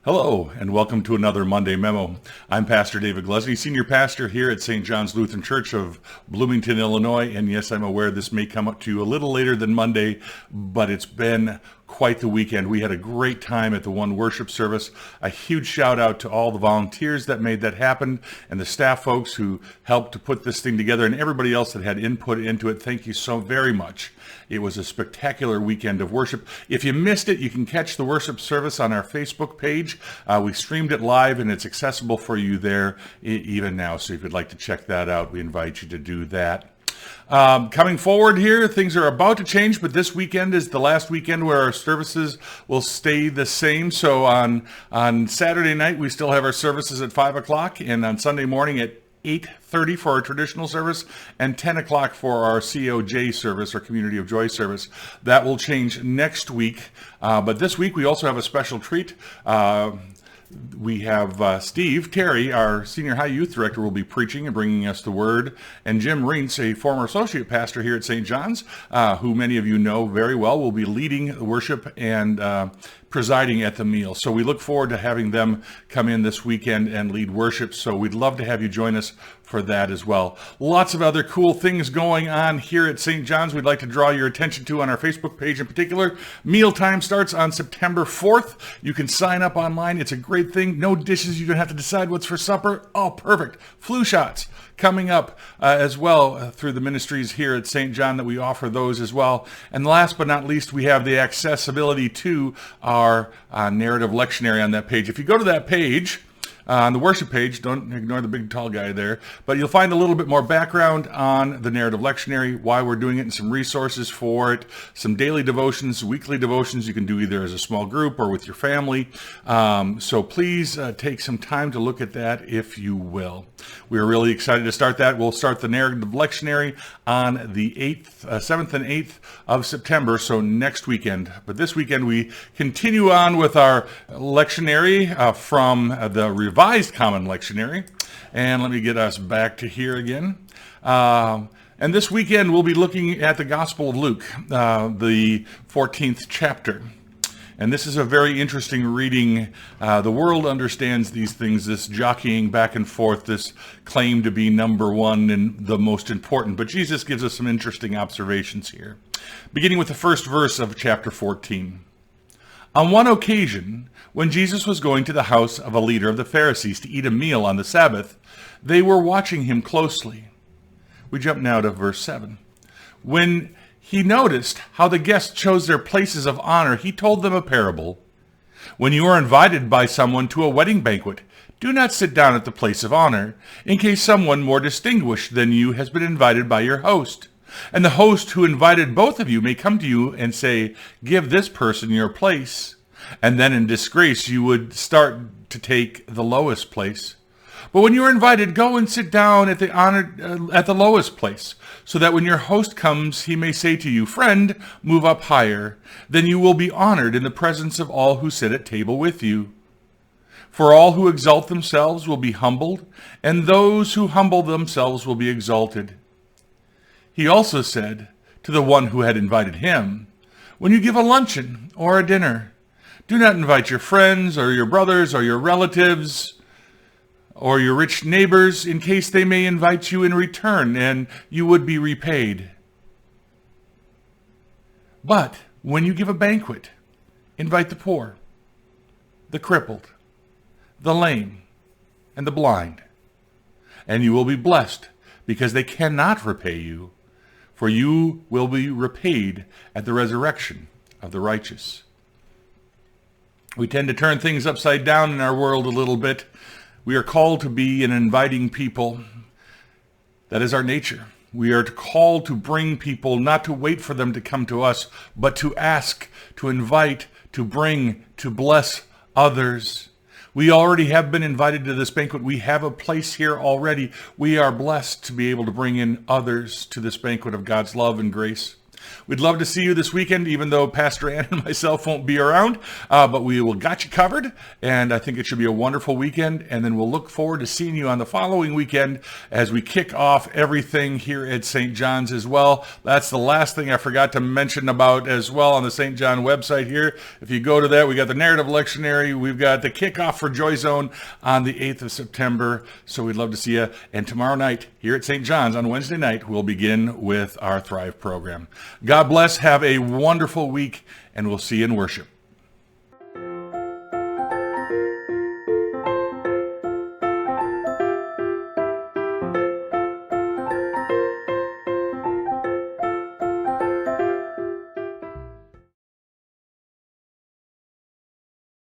Hello, and welcome to another Monday Memo. I'm Pastor David Glesney, Senior Pastor here at St. John's Lutheran Church of Bloomington, Illinois. And yes, I'm aware this may come up to you a little later than Monday, but it's been quite the weekend. We had a great time at the one worship service. A huge shout out to all the volunteers that made that happen and the staff folks who helped to put this thing together and everybody else that had input into it. Thank you so very much. It was a spectacular weekend of worship. If you missed it, you can catch the worship service on our Facebook page. We streamed it live and it's accessible for you there even now. So if you'd like to check that out, we invite you to do that. Coming forward here, things are about to change, but this weekend is the last weekend where our services will stay the same. So on Saturday night, we still have our services at 5 o'clock, and on Sunday morning at 8:30 for our traditional service, and 10 o'clock for our COJ service, our Community of Joy service. That will change next week, but this week we also have a special treat. We have Steve Terry, our Senior High Youth Director, will be preaching and bringing us the Word, and Jim Reentz, a former associate pastor here at St. John's, who many of you know very well, will be leading worship and presiding at the meal. So we look forward to having them come in this weekend and lead worship. So we'd love to have you join us for that as well. Lots of other cool things going on here at St. John's we'd like to draw your attention to on our Facebook page in particular. Mealtime starts on September 4th. You can sign up online. It's a great thing. No dishes. You don't have to decide what's for supper. Oh, perfect. Flu shots coming up as well through the ministries here at St. John that we offer those as well. And last but not least, we have the accessibility to our narrative lectionary on that page. If you go to that page, on the worship page, don't ignore the big tall guy there, but you'll find a little bit more background on the narrative lectionary, why we're doing it, and some resources for it, some daily devotions, weekly devotions you can do either as a small group or with your family. So please take some time to look at that if you will. We're really excited to start that. We'll start the narrative lectionary on the 7th and 8th of September, so next weekend. But this weekend we continue on with our lectionary from the Revised Common Lectionary. And let me get us back to here again. And this weekend we'll be looking at the Gospel of Luke, the 14th chapter. And this is a very interesting reading. The world understands these things, this jockeying back and forth, this claim to be number one and the most important. But Jesus gives us some interesting observations here. Beginning with the first verse of chapter 14. On one occasion, when Jesus was going to the house of a leader of the Pharisees to eat a meal on the Sabbath, they were watching him closely. We jump now to verse 7. When he noticed how the guests chose their places of honor, he told them a parable. When you are invited by someone to a wedding banquet, do not sit down at the place of honor, in case someone more distinguished than you has been invited by your host. And the host who invited both of you may come to you and say, give this person your place. And then in disgrace you would start to take the lowest place. But when you are invited, go and sit down at the lowest place, so that when your host comes, he may say to you, friend, move up higher. Then you will be honored in the presence of all who sit at table with you. For all who exalt themselves will be humbled, and those who humble themselves will be exalted. He also said to the one who had invited him, when you give a luncheon or a dinner, do not invite your friends or your brothers or your relatives or your rich neighbors, in case they may invite you in return and you would be repaid. But when you give a banquet, invite the poor, the crippled, the lame, and the blind, and you will be blessed, because they cannot repay you, for you will be repaid at the resurrection of the righteous. We tend to turn things upside down in our world a little bit. We are called to be an inviting people. That is our nature. We are called to bring people, not to wait for them to come to us, but to ask, to invite, to bring, to bless others. We already have been invited to this banquet. We have a place here already. We are blessed to be able to bring in others to this banquet of God's love and grace. We'd love to see you this weekend, even though Pastor Ann and myself won't be around, but we will got you covered, and I think it should be a wonderful weekend, and then we'll look forward to seeing you on the following weekend as we kick off everything here at St. John's as well. That's the last thing I forgot to mention about as well on the St. John website here. If you go to that, we got the narrative lectionary, we've got the kickoff for Joy Zone on the 8th of September, so we'd love to see you, and tomorrow night here at St. John's on Wednesday night, we'll begin with our Thrive program. God bless, have a wonderful week, and we'll see you in worship.